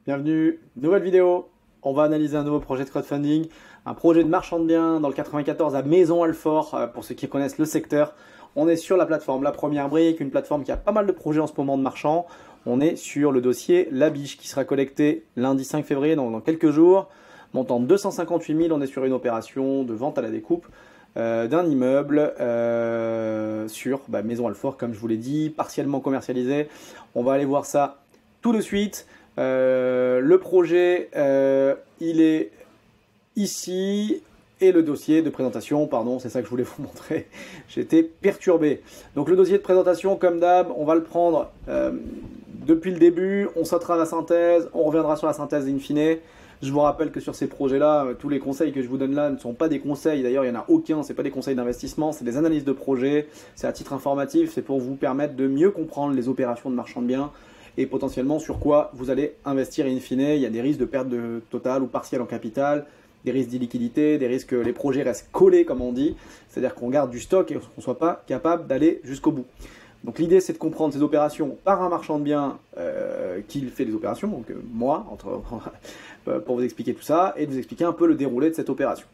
Bienvenue, nouvelle vidéo. On va analyser un nouveau projet de crowdfunding, un projet de marchand de biens dans le 94 à Maisons-Alfort, pour ceux qui connaissent le secteur. On est sur la plateforme La Première Brique, une plateforme qui a pas mal de projets en ce moment de marchands. On est sur le dossier La Biche qui sera collecté lundi 5 février, donc dans quelques jours. Montant 258 000, on est sur une opération de vente à la découpe d'un immeuble sur Maisons-Alfort, comme je vous l'ai dit, partiellement commercialisé. On va aller voir ça tout de suite. Le projet, il est ici et le dossier de présentation, pardon, c'est ça que je voulais vous montrer. J'étais perturbé. Donc le dossier de présentation, comme d'hab, on va le prendre depuis le début, on sautera la synthèse, on reviendra sur la synthèse in fine. Je vous rappelle que sur ces projets-là, tous les conseils que je vous donne là ne sont pas des conseils. D'ailleurs, il n'y en a aucun, ce n'est pas des conseils d'investissement, c'est des analyses de projets, c'est à titre informatif, c'est pour vous permettre de mieux comprendre les opérations de marchand de biens et potentiellement sur quoi vous allez investir in fine. Il y a des risques de perte totale ou partielle en capital, des risques d'illiquidité, des risques que les projets restent collés comme on dit, c'est-à-dire qu'on garde du stock et qu'on ne soit pas capable d'aller jusqu'au bout. Donc l'idée c'est de comprendre ces opérations par un marchand de biens qui fait des opérations, donc moi, pour vous expliquer tout ça et de vous expliquer un peu le déroulé de cette opération.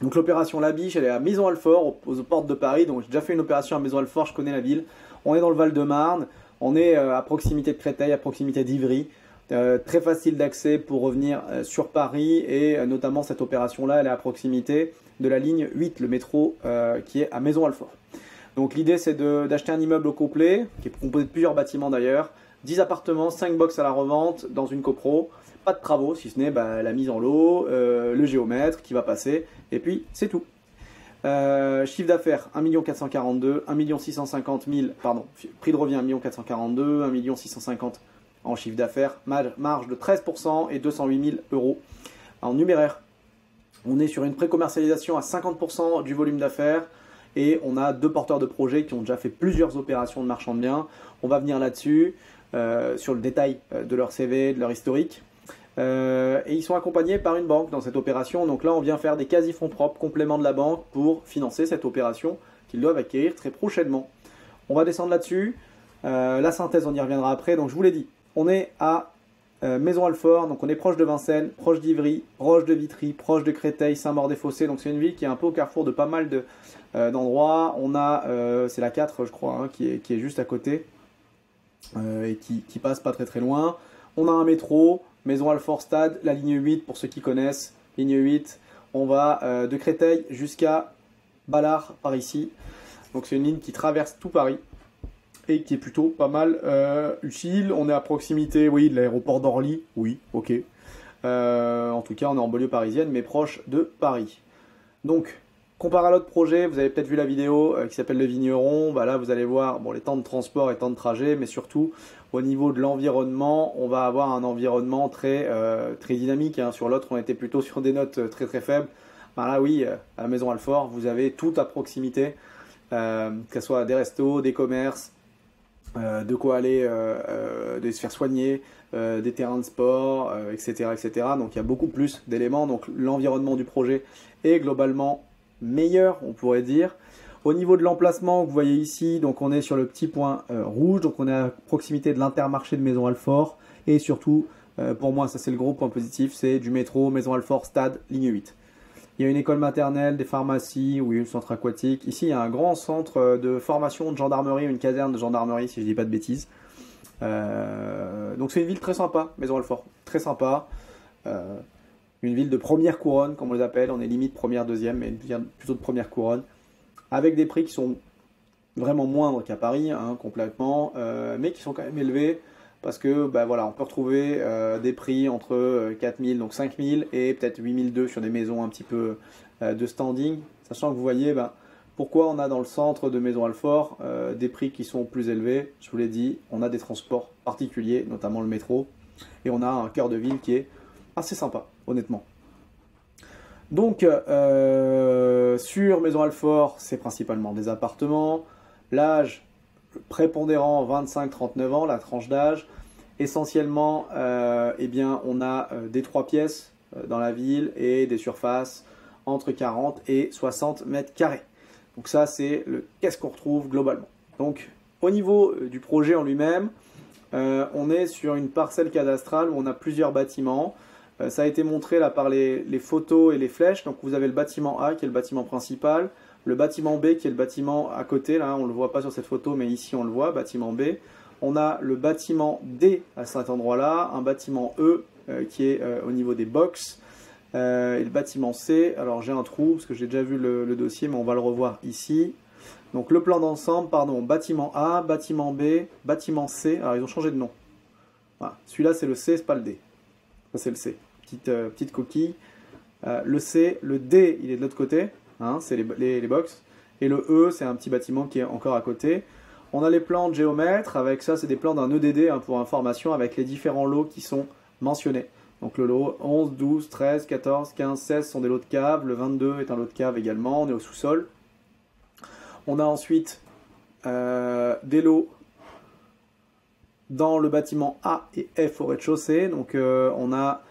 Donc l'opération La Biche, elle est à Maisons-Alfort, aux portes de Paris, donc j'ai déjà fait une opération à Maisons-Alfort, je connais la ville. On est dans le Val-de-Marne, on est à proximité de Créteil, à proximité d'Ivry. Très facile d'accès pour revenir sur Paris et notamment cette opération-là, elle est à proximité de la ligne 8, le métro qui est à Maisons-Alfort. Donc l'idée c'est d'acheter un immeuble au complet, qui est composé de plusieurs bâtiments d'ailleurs, 10 appartements, 5 box à la revente dans une copro, pas de travaux si ce n'est la mise en lot, le géomètre qui va passer, et puis c'est tout. Chiffre d'affaires 1 442 000, 1 650 000, pardon, prix de revient 1 442 000, 1 650 000 en chiffre d'affaires, marge de 13% et 208 000 euros en numéraire. On est sur une pré-commercialisation à 50% du volume d'affaires et on a deux porteurs de projets qui ont déjà fait plusieurs opérations de marchand de biens. On va venir là-dessus, sur le détail de leur CV, de leur historique. Et ils sont accompagnés par une banque dans cette opération. Donc là, on vient faire des quasi-fonds propres, complément de la banque pour financer cette opération qu'ils doivent acquérir très prochainement. On va descendre là-dessus. La synthèse, on y reviendra après. Donc je vous l'ai dit, on est à Maisons-Alfort, donc on est proche de Vincennes, proche d'Ivry, proche de Vitry, proche de Créteil, Saint-Maur-des-Fossés. Donc c'est une ville qui est un peu au carrefour de pas mal d'endroits. On a, c'est la 4 je crois, hein, qui est juste à côté et qui passe pas très très loin. On a un métro, Maisons-Alfort Stade, la ligne 8 pour ceux qui connaissent, ligne 8. On va de Créteil jusqu'à Ballard par ici. Donc c'est une ligne qui traverse tout Paris et qui est plutôt pas mal utile. On est à proximité, oui, de l'aéroport d'Orly, oui, ok. En tout cas, on est en banlieue parisienne, mais proche de Paris. Donc, comparé à l'autre projet, vous avez peut-être vu la vidéo qui s'appelle Le Vigneron. Bah là, vous allez voir les temps de transport et temps de trajet, mais surtout, au niveau de l'environnement, on va avoir un environnement très dynamique. Hein. Sur l'autre, on était plutôt sur des notes très très faibles. Bah là, oui, à la Maison-Alfort, vous avez tout à proximité, que ce soit des restos, des commerces, de quoi aller, de se faire soigner, des terrains de sport, etc., etc. Donc il y a beaucoup plus d'éléments. Donc l'environnement du projet est globalement meilleur, on pourrait dire. Au niveau de l'emplacement, vous voyez ici, donc on est sur le petit point rouge, donc on est à proximité de l'Intermarché de Maisons-Alfort. Et surtout, pour moi, ça c'est le gros point positif, c'est du métro Maisons-Alfort Stade, ligne 8. Il y a une école maternelle, des pharmacies, oui, le centre aquatique. Ici, il y a un grand centre de formation de gendarmerie, une caserne de gendarmerie, si je ne dis pas de bêtises. Donc c'est une ville très sympa, Maisons-Alfort, très sympa. Une ville de première couronne, comme on les appelle. On est limite première, deuxième, mais plutôt de première couronne. Avec des prix qui sont vraiment moindres qu'à Paris, hein, complètement, mais qui sont quand même élevés. Parce que voilà, on peut retrouver des prix entre 4 000, donc 5 000 et peut-être 8 200 sur des maisons un petit peu de standing. Sachant que vous voyez pourquoi on a dans le centre de Maisons-Alfort des prix qui sont plus élevés. Je vous l'ai dit, on a des transports particuliers, notamment le métro. Et on a un cœur de ville qui est assez sympa, honnêtement. Donc, sur Maisons-Alfort, c'est principalement des appartements. L'âge prépondérant 25-39 ans, la tranche d'âge. Essentiellement, eh bien, on a des 3 pièces dans la ville et des surfaces entre 40 et 60 mètres carrés. Donc ça, c'est qu'est-ce qu'on retrouve globalement. Donc, au niveau du projet en lui-même, on est sur une parcelle cadastrale où on a plusieurs bâtiments. Ça a été montré là par les photos et les flèches. Donc vous avez le bâtiment A qui est le bâtiment principal, le bâtiment B qui est le bâtiment à côté. Là, on ne le voit pas sur cette photo, mais ici on le voit, bâtiment B. On a le bâtiment D à cet endroit-là, un bâtiment E qui est au niveau des box. Et le bâtiment C, alors j'ai un trou parce que j'ai déjà vu le dossier, mais on va le revoir ici. Donc le plan d'ensemble, pardon, bâtiment A, bâtiment B, bâtiment C. Alors ils ont changé de nom. Voilà. Celui-là c'est le C, c'est pas le D. Ça c'est le C. Petite coquille. Le C, le D, il est de l'autre côté. Hein, c'est les box. Et le E, c'est un petit bâtiment qui est encore à côté. On a les plans de géomètre. Avec ça, c'est des plans d'un EDD hein, pour information avec les différents lots qui sont mentionnés. Donc le lot 11, 12, 13, 14, 15, 16 sont des lots de cave. Le 22 est un lot de cave également. On est au sous-sol. On a ensuite des lots dans le bâtiment A et F au rez-de-chaussée. Donc on a,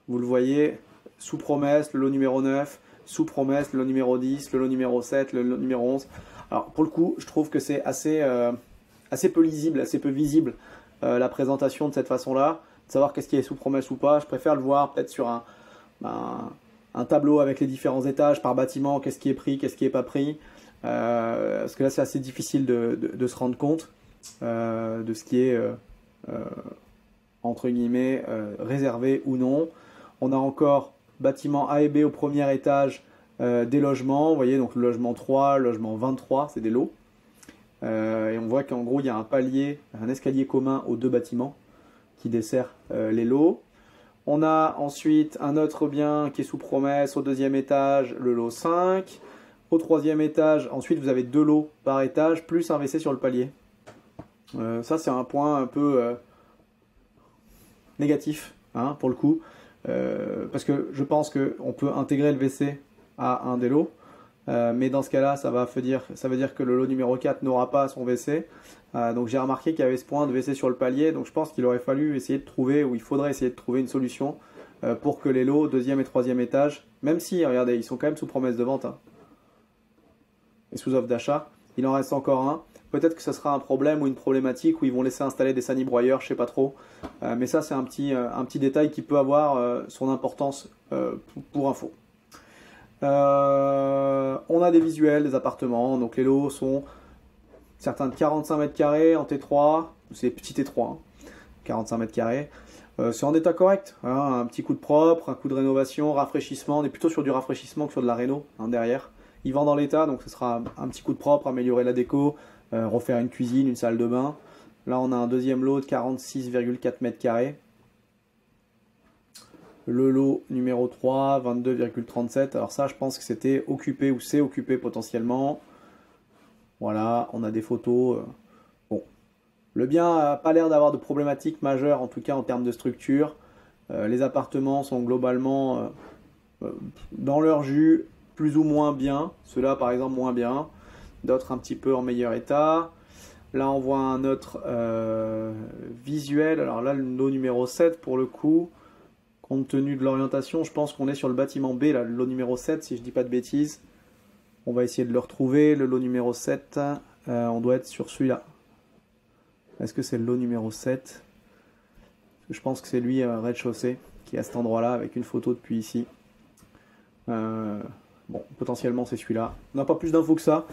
vous le voyez, sous promesse, le lot numéro 9, sous promesse, le lot numéro 10, le lot numéro 7, le lot numéro 11. Alors pour le coup, je trouve que c'est assez peu lisible, assez peu visible la présentation de cette façon-là. De savoir qu'est-ce qui est sous promesse ou pas. Je préfère le voir peut-être sur un tableau avec les différents étages par bâtiment, qu'est-ce qui est pris, qu'est-ce qui n'est pas pris. Parce que là, c'est assez difficile de se rendre compte de ce qui est, entre guillemets, réservé ou non. On a encore bâtiment A et B au premier étage, des logements. Vous voyez, donc le logement 3, le logement 23, c'est des lots. Et on voit qu'en gros, il y a un palier, un escalier commun aux deux bâtiments qui dessert les lots. On a ensuite un autre bien qui est sous promesse au deuxième étage, le lot 5. Au troisième étage, ensuite vous avez 2 lots par étage, plus un WC sur le palier. Ça c'est un point un peu négatif hein, pour le coup. Parce que je pense qu'on peut intégrer le WC à un des lots. Mais dans ce cas-là, ça veut dire que le lot numéro 4 n'aura pas son WC. Donc j'ai remarqué qu'il y avait ce point de WC sur le palier. Donc je pense qu'il aurait fallu essayer de trouver, ou il faudrait essayer de trouver une solution pour que les lots deuxième et troisième étage, même si, regardez, ils sont quand même sous promesse de vente hein, et sous offre d'achat, il en reste encore un. Peut-être que ce sera un problème ou une problématique où ils vont laisser installer des sanibroyeurs, je ne sais pas trop. Mais ça, c'est un petit détail qui peut avoir son importance pour info. On a des visuels des appartements, donc les lots sont certains de 45 mètres carrés en T3, c'est petit T3, hein, 45 mètres carrés. C'est en état correct, hein, un petit coup de propre, un coup de rénovation, rafraîchissement, on est plutôt sur du rafraîchissement que sur de la réno hein, derrière. Il vend dans l'état, donc ce sera un petit coup de propre, améliorer la déco, refaire une cuisine, une salle de bain. Là on a un deuxième lot de 46,4 mètres carrés. Le lot numéro 3, 22,37. Alors ça, je pense que c'était occupé ou c'est occupé potentiellement. Voilà, on a des photos. Bon, le bien n'a pas l'air d'avoir de problématiques majeures, en tout cas en termes de structure. Les appartements sont globalement dans leur jus, plus ou moins bien. Ceux-là, par exemple, moins bien. D'autres un petit peu en meilleur état. Là, on voit un autre visuel. Alors là, le lot numéro 7, pour le coup... Compte tenu de l'orientation, je pense qu'on est sur le bâtiment B, là, le lot numéro 7, si je ne dis pas de bêtises. On va essayer de le retrouver. Le lot numéro 7, on doit être sur celui-là. Est-ce que c'est le lot numéro 7? Je pense que c'est lui, rez-de-chaussée, qui est à cet endroit-là, avec une photo depuis ici. Bon, potentiellement c'est celui-là. On n'a pas plus d'infos que ça.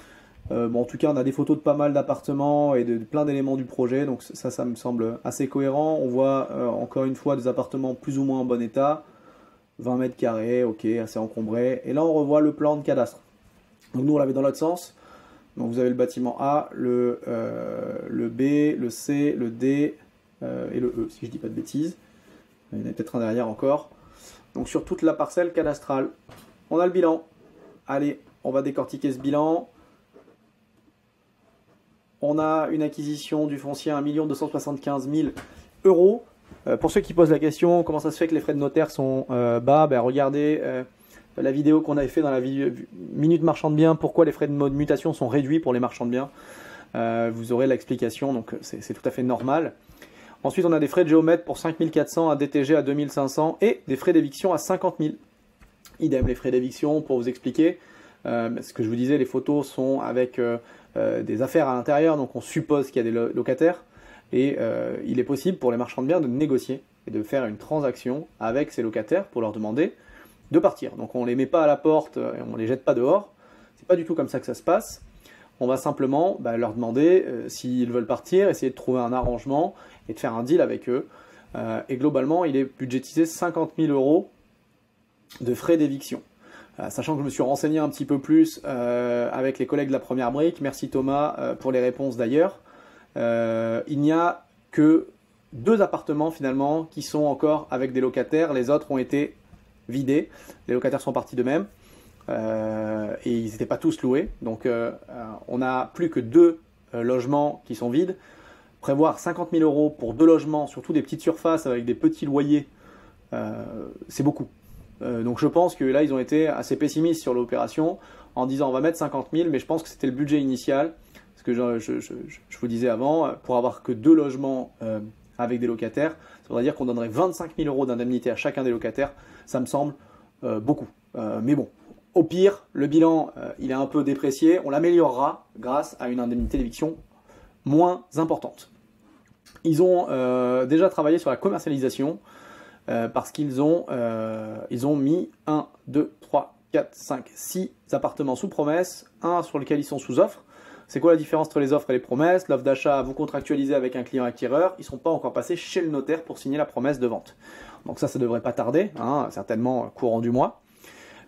Bon, en tout cas, on a des photos de pas mal d'appartements et de plein d'éléments du projet, donc ça me semble assez cohérent. On voit encore une fois des appartements plus ou moins en bon état, 20 mètres carrés, ok, assez encombré. Et là, on revoit le plan de cadastre. Donc nous, on l'avait dans l'autre sens. Donc vous avez le bâtiment A, le B, le C, le D et le E, si je dis pas de bêtises. Il y en a peut-être un derrière encore. Donc sur toute la parcelle cadastrale, on a le bilan. Allez, on va décortiquer ce bilan. On a une acquisition du foncier à 1 275 000 euros. Pour ceux qui posent la question, comment ça se fait que les frais de notaire sont bas, ben regardez la vidéo qu'on avait fait dans la Minute Marchand de Biens, pourquoi les frais de mutation sont réduits pour les marchands de biens. Vous aurez l'explication, donc c'est tout à fait normal. Ensuite, on a des frais de géomètre pour 5 400, un DTG à 2 500 et des frais d'éviction à 50 000. Idem, les frais d'éviction, pour vous expliquer, ce que je vous disais, les photos sont avec... des affaires à l'intérieur, donc on suppose qu'il y a des locataires. Et il est possible pour les marchands de biens de négocier et de faire une transaction avec ces locataires pour leur demander de partir. Donc on ne les met pas à la porte et on ne les jette pas dehors. C'est pas du tout comme ça que ça se passe. On va simplement leur demander s'ils veulent partir, essayer de trouver un arrangement et de faire un deal avec eux. Et globalement, il est budgétisé 50 000 € de frais d'éviction. Sachant que je me suis renseigné un petit peu plus avec les collègues de la Première Brique, merci Thomas pour les réponses d'ailleurs, il n'y a que 2 appartements finalement qui sont encore avec des locataires, les autres ont été vidés, les locataires sont partis d'eux-mêmes et ils n'étaient pas tous loués, donc on n'a plus que 2 logements qui sont vides. Prévoir 50 000 € pour 2 logements, surtout des petites surfaces avec des petits loyers, c'est beaucoup. Donc je pense que là ils ont été assez pessimistes sur l'opération en disant on va mettre 50 000, mais je pense que c'était le budget initial, parce que je vous disais avant, pour avoir que 2 logements avec des locataires, ça voudrait dire qu'on donnerait 25 000 € d'indemnité à chacun des locataires, ça me semble beaucoup. Mais bon, au pire, le bilan il est un peu déprécié, on l'améliorera grâce à une indemnité d'éviction moins importante. Ils ont déjà travaillé sur la commercialisation, parce qu'ils ont mis 1, 2, 3, 4, 5, 6 appartements sous promesse, un sur lequel ils sont sous offre. C'est quoi la différence entre les offres et les promesses? L'offre d'achat, vous contractualisez avec un client acquéreur, ils ne sont pas encore passés chez le notaire pour signer la promesse de vente. Donc ça ne devrait pas tarder, certainement courant du mois.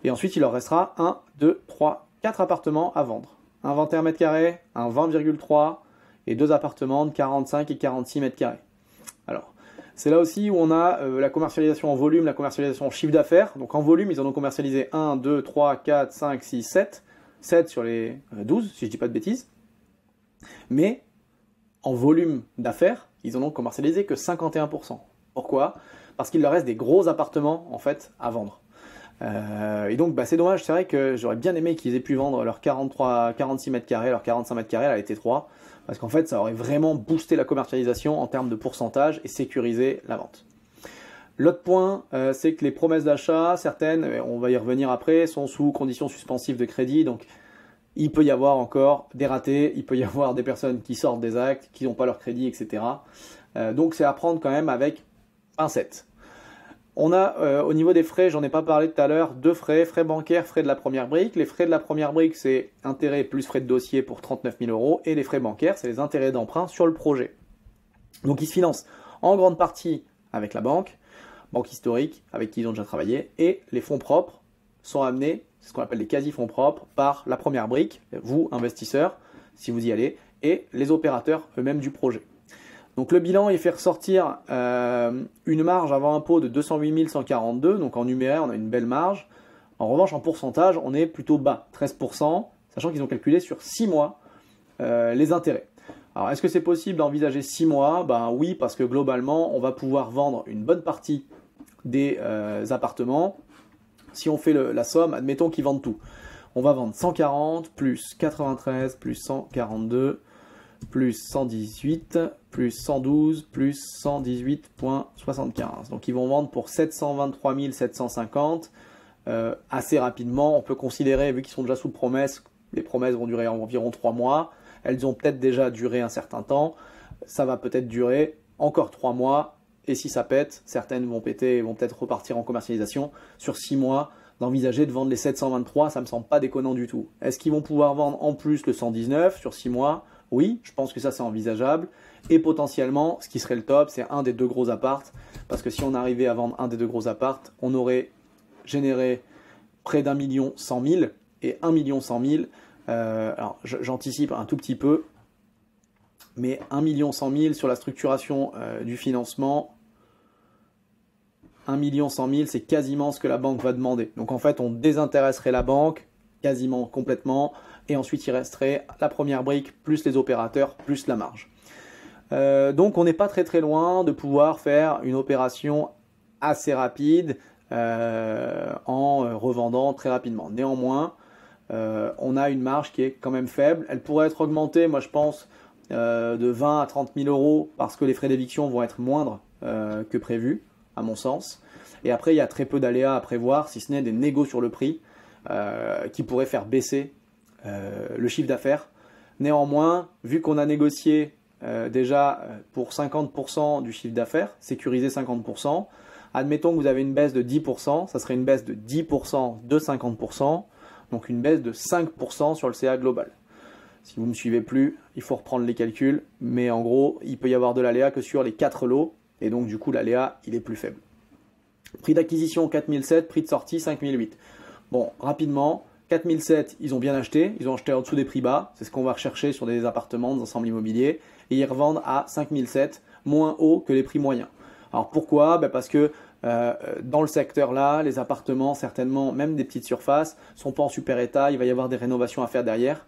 Et ensuite, il leur restera 1, 2, 3, 4 appartements à vendre. Un 21 mètres carrés, un 20,3 et 2 appartements de 45 et 46 mètres carrés. Alors, c'est là aussi où on a la commercialisation en volume, la commercialisation en chiffre d'affaires. Donc en volume, ils en ont commercialisé 1, 2, 3, 4, 5, 6, 7. 7 sur les 12, si je ne dis pas de bêtises. Mais en volume d'affaires, ils en ont commercialisé que 51%. Pourquoi? Parce qu'il leur reste des gros appartements en fait à vendre. Et donc c'est dommage, c'est vrai que j'aurais bien aimé qu'ils aient pu vendre leurs 46 mètres carrés, leurs 45 mètres carrés à la T3. Parce qu'en fait, ça aurait vraiment boosté la commercialisation en termes de pourcentage et sécurisé la vente. L'autre point, c'est que les promesses d'achat, certaines, on va y revenir après, sont sous conditions suspensives de crédit. Donc, il peut y avoir encore des ratés, il peut y avoir des personnes qui sortent des actes, qui n'ont pas leur crédit, etc. Donc, c'est à prendre quand même avec pincette. On a, au niveau des frais, j'en ai pas parlé tout à l'heure, 2 frais, frais bancaires, frais de la Première Brique. Les frais de la Première Brique, c'est intérêts plus frais de dossier pour 39 000 €. Et les frais bancaires, c'est les intérêts d'emprunt sur le projet. Donc ils se financent en grande partie avec la banque historique, avec qui ils ont déjà travaillé. Et les fonds propres sont amenés, c'est ce qu'on appelle les quasi-fonds propres, par la Première Brique, vous, investisseurs, si vous y allez, et les opérateurs eux-mêmes du projet. Donc le bilan, il fait ressortir une marge avant impôt de 208 142, donc en numéraire, on a une belle marge. En revanche, en pourcentage, on est plutôt bas, 13%, sachant qu'ils ont calculé sur 6 mois les intérêts. Alors, est-ce que c'est possible d'envisager 6 mois? Ben oui, parce que globalement, on va pouvoir vendre une bonne partie des appartements. Si on fait la somme, admettons qu'ils vendent tout. On va vendre 140, plus 93, plus 142, plus 118, plus 112, plus 118,75. Donc ils vont vendre pour 723 750 assez rapidement. On peut considérer, vu qu'ils sont déjà sous promesse, les promesses vont durer environ 3 mois. Elles ont peut-être déjà duré un certain temps. Ça va peut-être durer encore 3 mois. Et si ça pète, certaines vont péter et vont peut-être repartir en commercialisation. Sur 6 mois, d'envisager de vendre les 723, ça ne me semble pas déconnant du tout. Est-ce qu'ils vont pouvoir vendre en plus le 119 sur 6 mois? Oui, je pense que ça c'est envisageable. Et potentiellement, ce qui serait le top, c'est un des 2 gros appartes. Parce que si on arrivait à vendre un des 2 gros appartes, on aurait généré près d'1 100 000 et 1 100 000. Alors j'anticipe un tout petit peu. Mais 1 100 000 sur la structuration du financement, 1 100 000, c'est quasiment ce que la banque va demander. Donc en fait, on désintéresserait la banque quasiment complètement. Et ensuite, il resterait la Première Brique, plus les opérateurs, plus la marge. Donc on n'est pas très loin de pouvoir faire une opération assez rapide en revendant très rapidement. Néanmoins, on a une marge qui est quand même faible. Elle pourrait être augmentée, moi je pense, de 20 à 30 000 € parce que les frais d'éviction vont être moindres que prévu, à mon sens. Et après, il y a très peu d'aléas à prévoir, si ce n'est des négos sur le prix qui pourraient faire baisser le chiffre d'affaires. Néanmoins, vu qu'on a négocié déjà pour 50% du chiffre d'affaires, sécuriser 50%. Admettons que vous avez une baisse de 10%, ça serait une baisse de 10% de 50%, donc une baisse de 5% sur le CA global. Si vous ne me suivez plus, il faut reprendre les calculs, mais en gros, il peut y avoir de l'aléa que sur les 4 lots, et donc du coup l'aléa, il est plus faible. Prix d'acquisition 4007, prix de sortie 5008. Bon, rapidement, 4007, ils ont bien acheté, ils ont acheté en dessous des prix bas, c'est ce qu'on va rechercher sur des appartements, des ensembles immobiliers, et ils revendent à 5007, moins haut que les prix moyens. Alors pourquoi? Parce que dans le secteur là, les appartements, certainement, même des petites surfaces, sont pas en super état, il va y avoir des rénovations à faire derrière.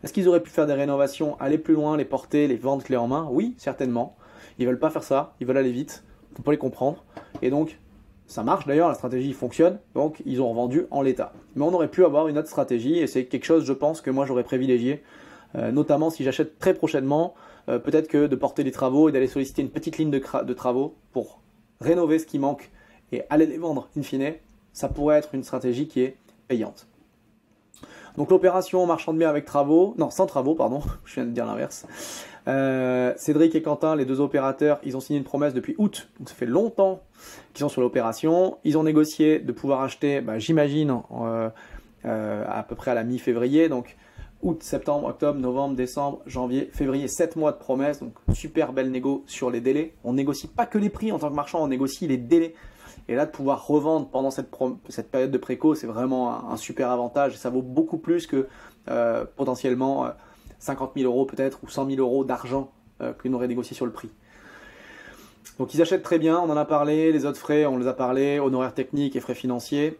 Est-ce qu'ils auraient pu faire des rénovations, aller plus loin, les porter, les vendre clé en main? Oui, certainement. Ils veulent pas faire ça, ils veulent aller vite, on peut les comprendre. Et donc, ça marche d'ailleurs, la stratégie fonctionne, donc ils ont revendu en l'état. Mais on aurait pu avoir une autre stratégie, et c'est quelque chose, je pense, que moi j'aurais privilégié, notamment si j'achète très prochainement, peut-être que de porter des travaux et d'aller solliciter une petite ligne de travaux pour rénover ce qui manque et aller les vendre in fine, ça pourrait être une stratégie qui est payante. Donc l'opération marchand de biens avec travaux, non sans travaux pardon, je viens de dire l'inverse. Cédric et Quentin, les deux opérateurs, ils ont signé une promesse depuis août, donc ça fait longtemps qu'ils sont sur l'opération. Ils ont négocié de pouvoir acheter, j'imagine, à peu près à la mi-février, donc août, septembre, octobre, novembre, décembre, janvier, février, 7 mois de promesse, donc super belle négo sur les délais. On négocie pas que les prix en tant que marchand, on négocie les délais. Et là, de pouvoir revendre pendant cette période de préco, c'est vraiment un super avantage. Et ça vaut beaucoup plus que potentiellement 50 000 euros peut-être ou 100 000 euros d'argent qu'on aurait négocié sur le prix. Donc ils achètent très bien, on en a parlé, les autres frais, on les a parlé, honoraires techniques et frais financiers.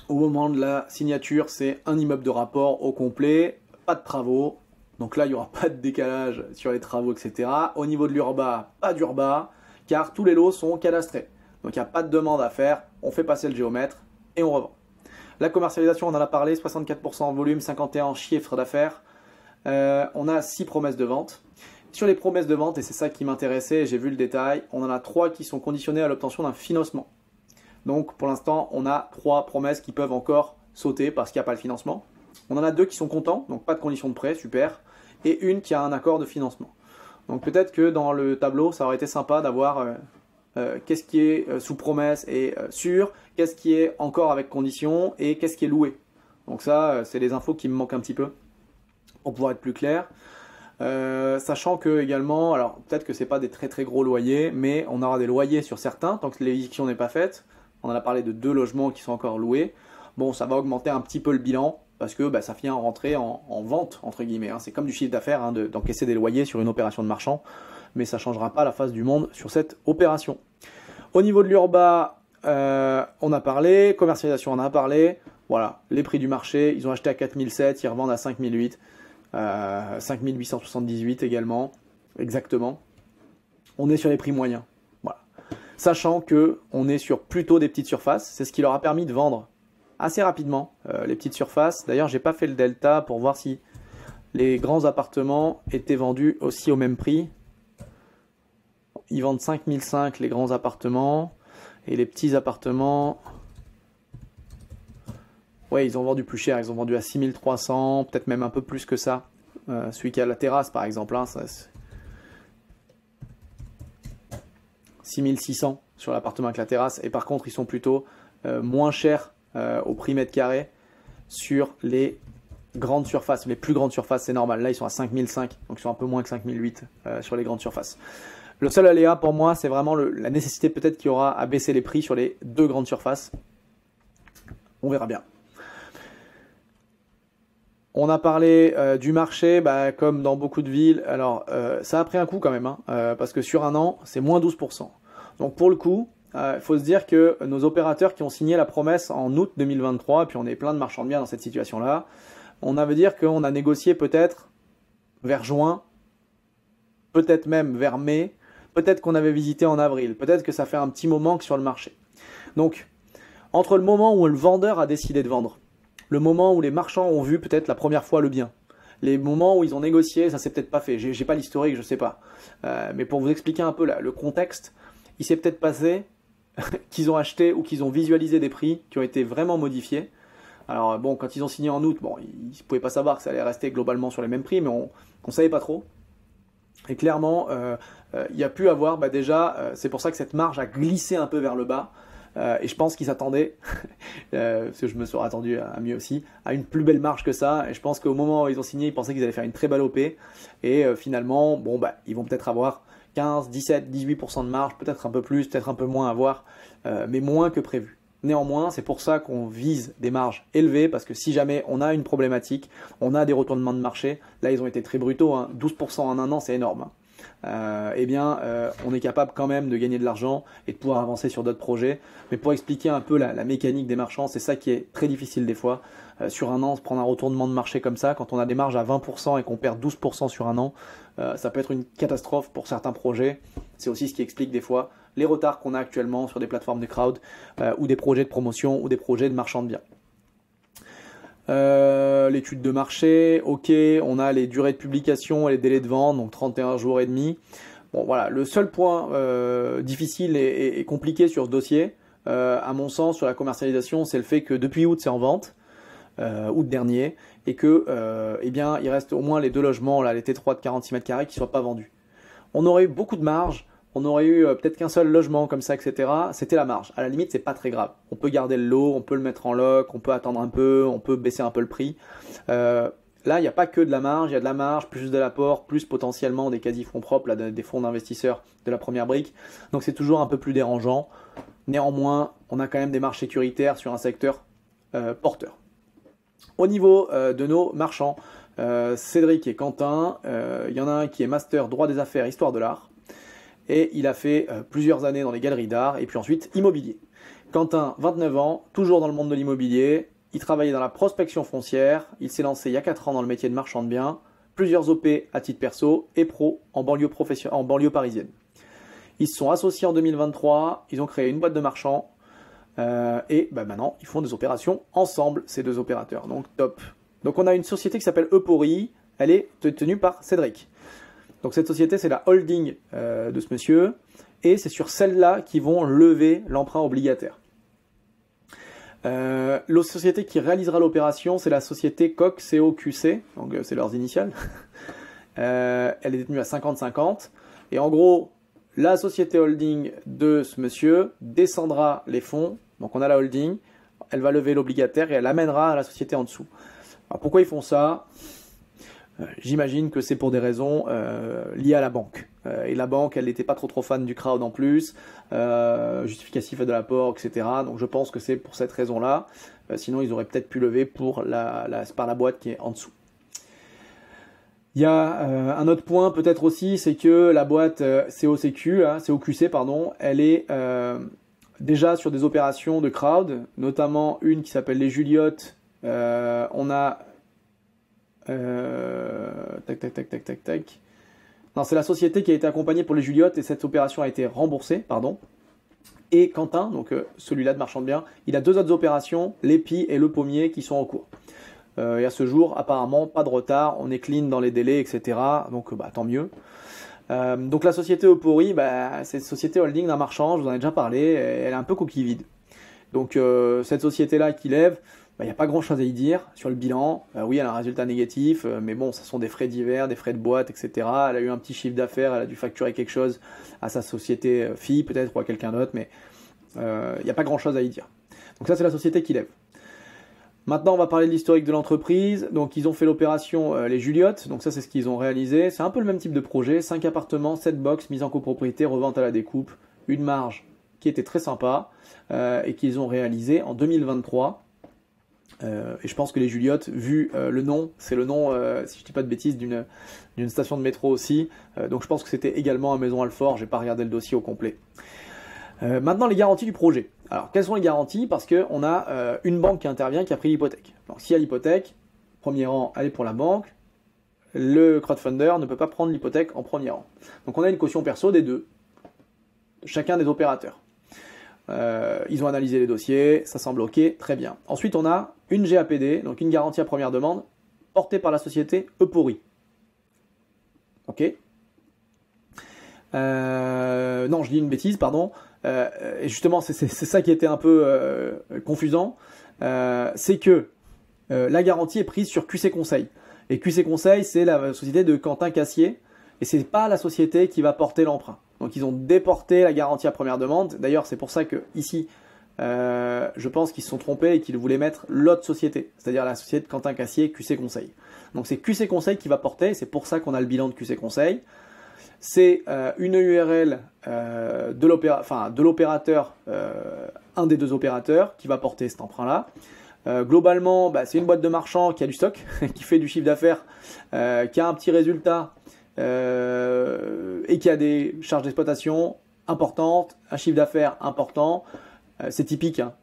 Au moment de la signature, c'est un immeuble de rapport au complet, pas de travaux. Donc là, il n'y aura pas de décalage sur les travaux, etc. Au niveau de l'urba, pas d'urba, car tous les lots sont cadastrés. Donc il n'y a pas de demande à faire, on fait passer le géomètre et on revend. La commercialisation, on en a parlé, 64% en volume, 51% en chiffre d'affaires. On a 6 promesses de vente. Sur les promesses de vente, et c'est ça qui m'intéressait, j'ai vu le détail, on en a 3 qui sont conditionnées à l'obtention d'un financement. Donc pour l'instant, on a 3 promesses qui peuvent encore sauter parce qu'il n'y a pas le financement. On en a 2 qui sont contents, donc pas de condition de prêt, super. Et une qui a un accord de financement. Donc peut-être que dans le tableau, ça aurait été sympa d'avoir qu'est-ce qui est sous promesse et sûr, qu'est-ce qui est encore avec condition et qu'est-ce qui est loué. Donc ça, c'est les infos qui me manquent un petit peu pour pouvoir être plus clair. Sachant que également, alors peut-être que c'est pas des très très gros loyers, mais on aura des loyers sur certains tant que l'éviction n'est pas faite. On en a parlé de 2 logements qui sont encore loués. Bon, ça va augmenter un petit peu le bilan parce que ça vient rentrer en vente entre guillemets. C'est comme du chiffre d'affaires d'encaisser des loyers sur une opération de marchand, mais ça ne changera pas la face du monde sur cette opération. Au niveau de l'urba, on a parlé, commercialisation on a parlé. Voilà, les prix du marché, ils ont acheté à 4007, ils revendent à 5008. 5878 également, exactement. On est sur les prix moyens. Voilà. Sachant que on est sur plutôt des petites surfaces, c'est ce qui leur a permis de vendre assez rapidement les petites surfaces. D'ailleurs, j'ai pas fait le delta pour voir si les grands appartements étaient vendus aussi au même prix. Ils vendent 5005 les grands appartements et les petits appartements. Ouais, ils ont vendu plus cher, ils ont vendu à 6300, peut-être même un peu plus que ça. Celui qui a la terrasse, par exemple, 6600 sur l'appartement avec la terrasse. Et par contre, ils sont plutôt moins chers au prix mètre carré sur les grandes surfaces. Les plus grandes surfaces, c'est normal. Là, ils sont à 5005, donc ils sont un peu moins que 5008 sur les grandes surfaces. Le seul aléa pour moi, c'est vraiment la nécessité peut-être qu'il y aura à baisser les prix sur les 2 grandes surfaces. On verra bien. On a parlé du marché, comme dans beaucoup de villes. Alors, ça a pris un coup quand même, parce que sur un an, c'est moins 12%. Donc pour le coup, il faut se dire que nos opérateurs qui ont signé la promesse en août 2023, et puis on est plein de marchands de biens dans cette situation-là, on veut dire qu'on a négocié peut-être vers juin, peut-être même vers mai, peut-être qu'on avait visité en avril, peut-être que ça fait un petit moment que sur le marché. Donc, entre le moment où le vendeur a décidé de vendre, le moment où les marchands ont vu peut-être la première fois le bien, les moments où ils ont négocié, ça s'est peut-être pas fait, j'ai pas l'historique, je sais pas. Mais pour vous expliquer un peu le contexte, il s'est peut-être passé qu'ils ont acheté ou qu'ils ont visualisé des prix qui ont été vraiment modifiés. Alors bon, quand ils ont signé en août, bon, ils ne pouvaient pas savoir que ça allait rester globalement sur les mêmes prix, mais on ne savait pas trop. Et clairement, il y a pu avoir, déjà, c'est pour ça que cette marge a glissé un peu vers le bas. Et je pense qu'ils s'attendaient, parce que je me serais attendu à mieux aussi, à une plus belle marge que ça. Et je pense qu'au moment où ils ont signé, ils pensaient qu'ils allaient faire une très belle OP. Et finalement, ils vont peut-être avoir 15, 17, 18% de marge, peut-être un peu plus, peut-être un peu moins à voir, mais moins que prévu. Néanmoins, c'est pour ça qu'on vise des marges élevées, parce que si jamais on a une problématique, on a des retournements de marché, là ils ont été très brutaux, 12% en un an, c'est énorme. On est capable quand même de gagner de l'argent et de pouvoir avancer sur d'autres projets. Mais pour expliquer un peu la mécanique des marchands, c'est ça qui est très difficile des fois. Sur un an, se prendre un retournement de marché comme ça, quand on a des marges à 20% et qu'on perd 12% sur un an, ça peut être une catastrophe pour certains projets. C'est aussi ce qui explique des fois les retards qu'on a actuellement sur des plateformes de crowd ou des projets de promotion ou des projets de marchands de biens. L'étude de marché, ok, on a les durées de publication et les délais de vente, donc 31 jours et demi. Bon voilà, le seul point difficile et compliqué sur ce dossier, à mon sens, sur la commercialisation, c'est le fait que depuis août, c'est en vente, août dernier, et que il reste au moins les 2 logements, là, les T3 de 46 mètres carrés, qui ne soient pas vendus. On aurait eu beaucoup de marge. On aurait eu peut-être qu'un seul logement comme ça, etc. C'était la marge. À la limite, c'est pas très grave. On peut garder le lot, on peut le mettre en loc, on peut attendre un peu, on peut baisser un peu le prix. Là, il n'y a pas que de la marge, il y a de la marge, plus de l'apport, plus potentiellement des quasi-fonds propres, là, des fonds d'investisseurs de la première brique. Donc c'est toujours un peu plus dérangeant. Néanmoins, on a quand même des marges sécuritaires sur un secteur porteur. Au niveau de nos marchands, Cédric et Quentin, il y en a un qui est master droit des affaires, histoire de l'art. Et il a fait plusieurs années dans les galeries d'art et puis ensuite immobilier. Quentin, 29 ans, toujours dans le monde de l'immobilier. Il travaillait dans la prospection foncière. Il s'est lancé il y a 4 ans dans le métier de marchand de biens. Plusieurs OP à titre perso et pro en banlieue parisienne. Ils se sont associés en 2023. Ils ont créé une boîte de marchands. Maintenant, ils font des opérations ensemble, ces 2 opérateurs. Donc top. Donc on a une société qui s'appelle Eupori. Elle est tenue par Cédric. Donc cette société, c'est la holding de ce monsieur, et c'est sur celle-là qu'ils vont lever l'emprunt obligataire. La société qui réalisera l'opération, c'est la société COQC, donc c'est leurs initiales. Elle est détenue à 50-50, et en gros, la société holding de ce monsieur descendra les fonds, donc on a la holding, elle va lever l'obligataire et elle amènera à la société en dessous. Alors pourquoi ils font ça ? J'imagine que c'est pour des raisons liées à la banque. Et la banque, elle n'était pas trop fan du crowd en plus, justificatif de l'apport, etc. Donc je pense que c'est pour cette raison-là. Sinon, ils auraient peut-être pu lever par la boîte qui est en dessous. Il y a un autre point peut-être aussi, c'est que la boîte COQC, elle est déjà sur des opérations de crowd, notamment une qui s'appelle les Juliottes. On a Non, c'est la société qui a été accompagnée pour les Juliottes et cette opération a été remboursée, Et Quentin, donc celui-là de marchand de biens, il a 2 autres opérations, l'épi et le pommier, qui sont en cours. Et à ce jour, apparemment, pas de retard, on est clean dans les délais, etc. Donc tant mieux. Donc la société Eupori, c'est une société holding d'un marchand, je vous en ai déjà parlé, elle est un peu coquille vide. Donc cette société-là qui lève, il n'y a pas grand-chose à y dire sur le bilan. Oui, elle a un résultat négatif, mais bon, ce sont des frais divers, des frais de boîte, etc. Elle a eu un petit chiffre d'affaires, elle a dû facturer quelque chose à sa société fille peut-être ou à quelqu'un d'autre, mais il n'y a pas grand-chose à y dire. Donc ça, c'est la société qui lève. Maintenant, on va parler de l'historique de l'entreprise. Donc, ils ont fait l'opération les Juliottes. Donc ça, c'est ce qu'ils ont réalisé. C'est un peu le même type de projet. 5 appartements, 7 box, mise en copropriété, revente à la découpe. Une marge qui était très sympa et qu'ils ont réalisé en 2023. Et je pense que les Juliottes, vu le nom, c'est le nom, si je ne dis pas de bêtises, d'une station de métro aussi. Donc je pense que c'était également à Maison Alfort, je n'ai pas regardé le dossier au complet. Maintenant, les garanties du projet. Alors, quelles sont les garanties? Parce qu'on a une banque qui intervient, qui a pris l'hypothèque. Donc, s'il y a l'hypothèque, premier rang, elle est pour la banque. Le crowdfunder ne peut pas prendre l'hypothèque en premier rang. Donc, on a une caution perso des deux, chacun des opérateurs. Ils ont analysé les dossiers, ça semble ok, très bien. Ensuite, on a une GAPD, donc une garantie à première demande, portée par la société Eupori. Ok. Non, je dis une bêtise, pardon. Et justement, c'est ça qui était un peu confusant. C'est que la garantie est prise sur QC Conseil. Et QC Conseil, c'est la société de Quentin Cassier, et c'est pas la société qui va porter l'emprunt. Donc ils ont déporté la garantie à première demande. D'ailleurs, c'est pour ça que ici, je pense qu'ils se sont trompés et qu'ils voulaient mettre l'autre société, c'est-à-dire la société de Quentin Cassier, QC Conseil. Donc c'est QC Conseil qui va porter, c'est pour ça qu'on a le bilan de QC Conseil. C'est une URL de l'opérateur, un des deux opérateurs qui va porter cet emprunt-là. Globalement, c'est une boîte de marchand qui a du stock, qui fait du chiffre d'affaires, qui a un petit résultat et qui a des charges d'exploitation importantes, un chiffre d'affaires important. C'est typique hein,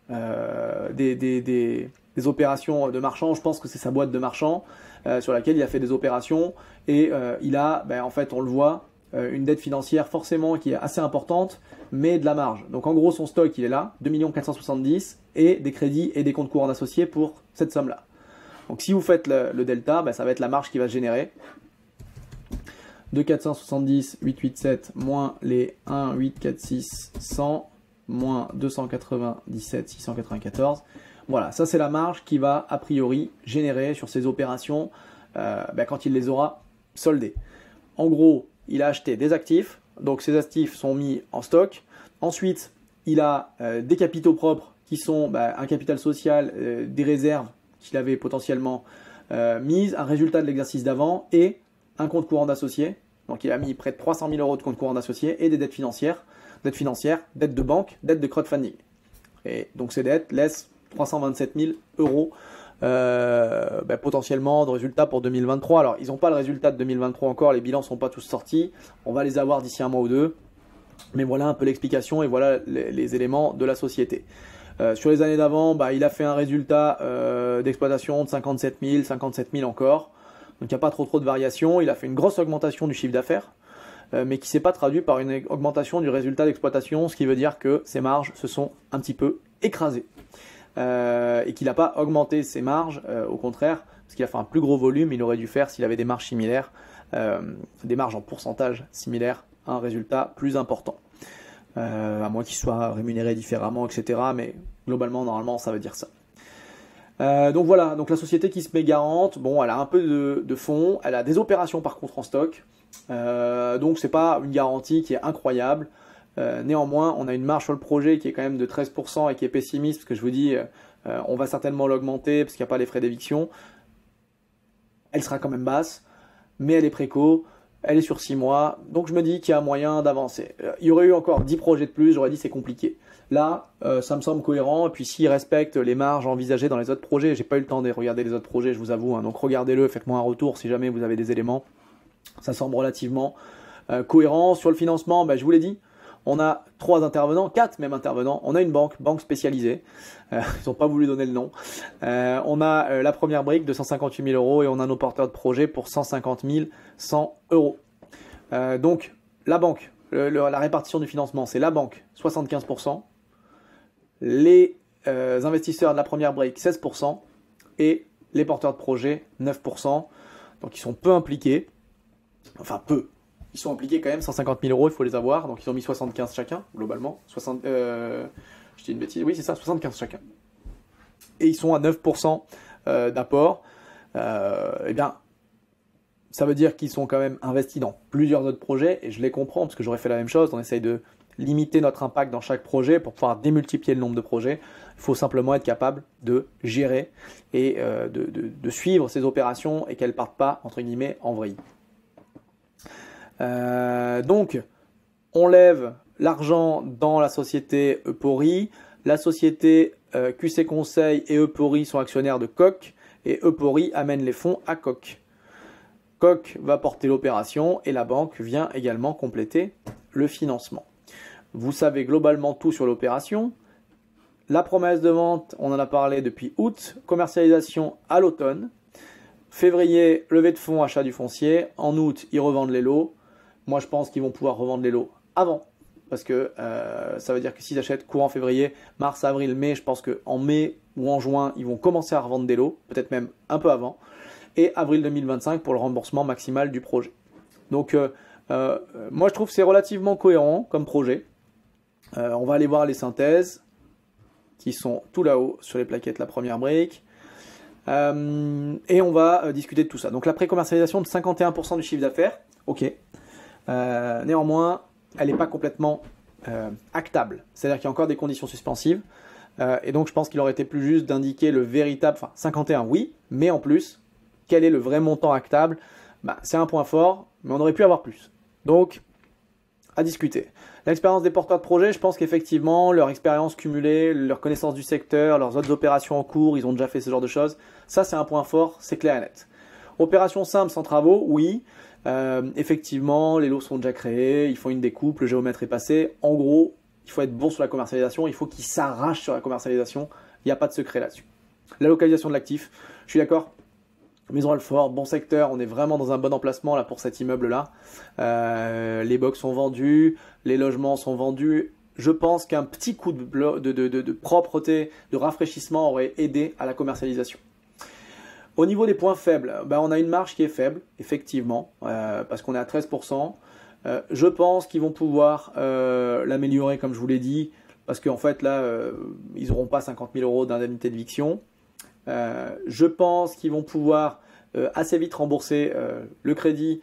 des opérations de marchand. Je pense que c'est sa boîte de marchand sur laquelle il a fait des opérations et il a, en fait, on le voit, une dette financière forcément qui est assez importante, mais de la marge. Donc en gros, son stock, il est là, 2 470 000 et des crédits et des comptes courants d'associés pour cette somme-là. Donc si vous faites le delta, ça va être la marge qui va se générer. 2 470, 887, moins les 1, 8, 4, 6, 100, moins 297, 694. Voilà, ça c'est la marge qui va a priori générer sur ces opérations quand il les aura soldées. En gros, il a acheté des actifs, donc ces actifs sont mis en stock. Ensuite, il a des capitaux propres qui sont un capital social, des réserves qu'il avait potentiellement mises, un résultat de l'exercice d'avant et un compte courant d'associé. Donc il a mis près de 300 000 euros de compte courant d'associé et des dettes financières, dettes de banque, dettes de crowdfunding. Et donc ces dettes laissent 327 000 euros potentiellement de résultats pour 2023. Alors, ils n'ont pas le résultat de 2023 encore, les bilans ne sont pas tous sortis. On va les avoir d'ici un mois ou deux. Mais voilà un peu l'explication et voilà les éléments de la société. Sur les années d'avant, il a fait un résultat d'exploitation de 57 000 encore. Donc, il n'y a pas trop de variations. Il a fait une grosse augmentation du chiffre d'affaires, mais qui ne s'est pas traduit par une augmentation du résultat d'exploitation, ce qui veut dire que ses marges se sont un petit peu écrasées. Et qu'il n'a pas augmenté ses marges, au contraire, parce qu'il a fait un plus gros volume, il aurait dû faire, s'il avait des marges similaires, des marges en pourcentage similaires, un résultat plus important. À moins qu'il soit rémunéré différemment, etc. Mais globalement, normalement, ça veut dire ça. Donc voilà, donc la société qui se met garante, bon, elle a un peu de fonds, elle a des opérations par contre en stock, donc c'est pas une garantie qui est incroyable. Néanmoins, on a une marge sur le projet qui est quand même de 13% et qui est pessimiste, parce que je vous dis, on va certainement l'augmenter parce qu'il n'y a pas les frais d'éviction. Elle sera quand même basse, mais elle est préco, elle est sur 6 mois, donc je me dis qu'il y a moyen d'avancer. Il y aurait eu encore 10 projets de plus, j'aurais dit c'est compliqué. Là, ça me semble cohérent, et puis s'ils respectent les marges envisagées dans les autres projets, j'ai pas eu le temps de regarder les autres projets, je vous avoue, hein, donc regardez-le, faites-moi un retour si jamais vous avez des éléments. Ça semble relativement cohérent. Sur le financement, je vous l'ai dit, on a 3 intervenants, 4 même intervenants. On a une banque spécialisée. Ils n'ont pas voulu donner le nom. On a la première brique de 158 000 euros et on a nos porteurs de projet pour 150 100 euros. Donc, la banque, la répartition du financement, c'est la banque 75%, les investisseurs de la première brique 16% et les porteurs de projet 9%. Donc, ils sont peu impliqués. Enfin, peu. Ils sont impliqués quand même, 150 000 euros, il faut les avoir. Donc, ils ont mis 75 chacun, globalement. Je dis une bêtise, oui, c'est ça, 75 chacun. Et ils sont à 9% d'apport. Eh bien, ça veut dire qu'ils sont quand même investis dans plusieurs autres projets. Et je les comprends, parce que j'aurais fait la même chose. On essaye de limiter notre impact dans chaque projet pour pouvoir démultiplier le nombre de projets. Il faut simplement être capable de gérer et de suivre ces opérations et qu'elles ne partent pas, entre guillemets, en vrille. Donc, on lève l'argent dans la société Eupori. La société QC Conseil et Eupori sont actionnaires de Koch et Eupori amène les fonds à Koch. Koch va porter l'opération et la banque vient également compléter le financement. Vous savez globalement tout sur l'opération. La promesse de vente, on en a parlé depuis août. Commercialisation à l'automne. Février, levée de fonds, achat du foncier. En août, ils revendent les lots. Moi, je pense qu'ils vont pouvoir revendre les lots avant. Parce que ça veut dire que s'ils achètent courant février, mars, avril, mai, je pense qu'en mai ou en juin, ils vont commencer à revendre des lots. Peut-être même un peu avant. Et avril 2025 pour le remboursement maximal du projet. Donc, moi, je trouve que c'est relativement cohérent comme projet. On va aller voir les synthèses qui sont tout là-haut sur les plaquettes, la première brique. Et on va discuter de tout ça. Donc, la pré-commercialisation de 51% du chiffre d'affaires. Ok. Néanmoins, elle n'est pas complètement actable. C'est-à-dire qu'il y a encore des conditions suspensives. Et donc, je pense qu'il aurait été plus juste d'indiquer le véritable... Enfin, 51, oui, mais en plus, quel est le vrai montant actable? C'est un point fort, mais on aurait pu avoir plus. Donc, à discuter. L'expérience des porteurs de projet, je pense qu'effectivement, leur expérience cumulée, leur connaissance du secteur, leurs autres opérations en cours, ils ont déjà fait ce genre de choses. Ça, c'est un point fort, c'est clair et net. Opération simple sans travaux, oui. Effectivement, les lots sont déjà créés, ils font une découpe, le géomètre est passé. En gros, il faut être bon sur la commercialisation, il faut qu'ils s'arrachent sur la commercialisation. Il n'y a pas de secret là-dessus. La localisation de l'actif, je suis d'accord. Maison Alfort, bon secteur, on est vraiment dans un bon emplacement là pour cet immeuble-là. Les box sont vendus, les logements sont vendus. Je pense qu'un petit coup de propreté, de rafraîchissement aurait aidé à la commercialisation. Au niveau des points faibles, on a une marge qui est faible, effectivement, parce qu'on est à 13%. Je pense qu'ils vont pouvoir l'améliorer, comme je vous l'ai dit, parce qu'en fait, là, ils n'auront pas 50 000 € d'indemnité d'éviction. Je pense qu'ils vont pouvoir assez vite rembourser le crédit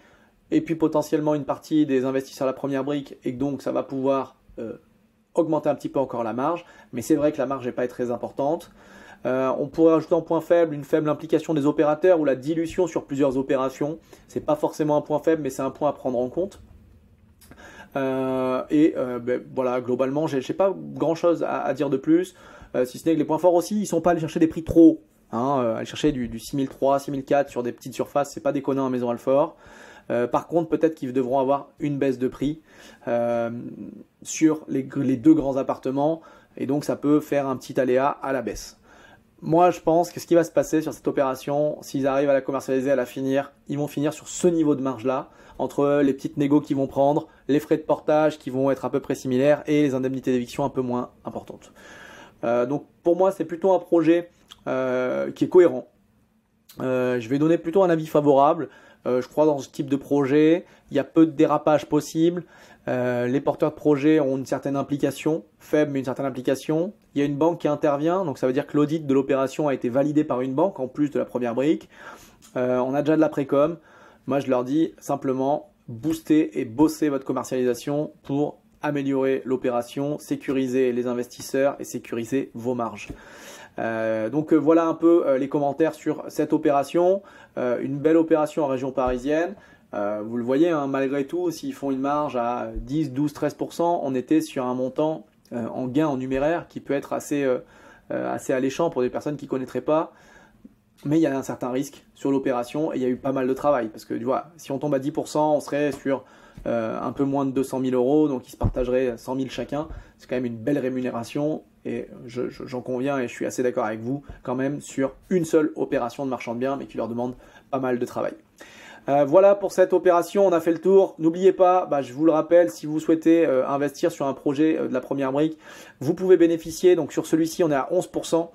et puis potentiellement une partie des investisseurs à la première brique, et donc ça va pouvoir augmenter un petit peu encore la marge. Mais c'est vrai que la marge n'est pas très importante. On pourrait ajouter en point faible une faible implication des opérateurs ou la dilution sur plusieurs opérations. Ce n'est pas forcément un point faible, mais c'est un point à prendre en compte. Voilà, globalement, je n'ai pas grand chose à dire de plus, si ce n'est que les points forts aussi, ils ne sont pas allés chercher des prix trop hauts. Aller chercher du 6003, 6004 sur des petites surfaces, c'est pas déconnant à Maison Alfort. Par contre, peut-être qu'ils devront avoir une baisse de prix sur les deux grands appartements, et donc ça peut faire un petit aléa à la baisse. Moi, je pense que ce qui va se passer sur cette opération, s'ils arrivent à la commercialiser, à la finir, ils vont finir sur ce niveau de marge-là, entre les petites négos qu'ils vont prendre, les frais de portage qui vont être à peu près similaires et les indemnités d'éviction un peu moins importantes. Donc pour moi, c'est plutôt un projet qui est cohérent. Je vais donner plutôt un avis favorable. Je crois dans ce type de projet, il y a peu de dérapage possible. Les porteurs de projet ont une certaine implication, faible mais une certaine implication. Il y a une banque qui intervient, donc ça veut dire que l'audit de l'opération a été validé par une banque en plus de la première brique. On a déjà de la précom. Moi, je leur dis simplement booster et bosser votre commercialisation pour améliorer l'opération, sécuriser les investisseurs et sécuriser vos marges. Donc voilà un peu les commentaires sur cette opération. Une belle opération en région parisienne. Vous le voyez, hein, malgré tout, s'ils font une marge à 10, 12, 13%, on était sur un montant en gain en numéraire qui peut être assez alléchant pour des personnes qui ne connaîtraient pas. Mais il y a un certain risque sur l'opération et il y a eu pas mal de travail. Parce que tu vois, si on tombe à 10%, on serait sur un peu moins de 200 000 €, donc ils se partageraient 100 000 chacun. C'est quand même une belle rémunération et j'en conviens et je suis assez d'accord avec vous quand même sur une seule opération de marchand de biens, mais qui leur demande pas mal de travail. Voilà pour cette opération, on a fait le tour. N'oubliez pas, je vous le rappelle, si vous souhaitez investir sur un projet de la première brique, vous pouvez bénéficier, donc sur celui-ci on est à 11%.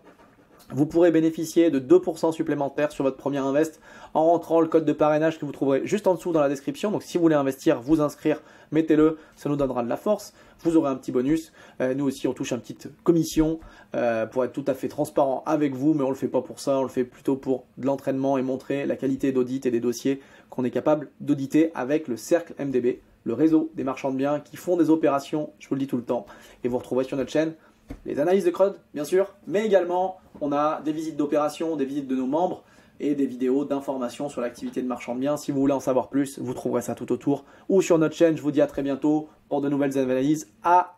Vous pourrez bénéficier de 2% supplémentaires sur votre premier invest en rentrant le code de parrainage que vous trouverez juste en dessous dans la description. Donc si vous voulez investir, vous inscrire, mettez-le, ça nous donnera de la force. Vous aurez un petit bonus. Nous aussi, on touche une petite commission pour être tout à fait transparent avec vous, mais on ne le fait pas pour ça, on le fait plutôt pour de l'entraînement et montrer la qualité d'audit et des dossiers qu'on est capable d'auditer avec le Cercle MDB, le réseau des marchands de biens qui font des opérations, je vous le dis tout le temps, et vous retrouverez sur notre chaîne les analyses de CRUD, bien sûr, mais également on a des visites d'opérations, des visites de nos membres et des vidéos d'informations sur l'activité de marchand de biens. Si vous voulez en savoir plus, vous trouverez ça tout autour ou sur notre chaîne. Je vous dis à très bientôt pour de nouvelles analyses. À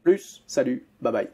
plus, salut, bye bye.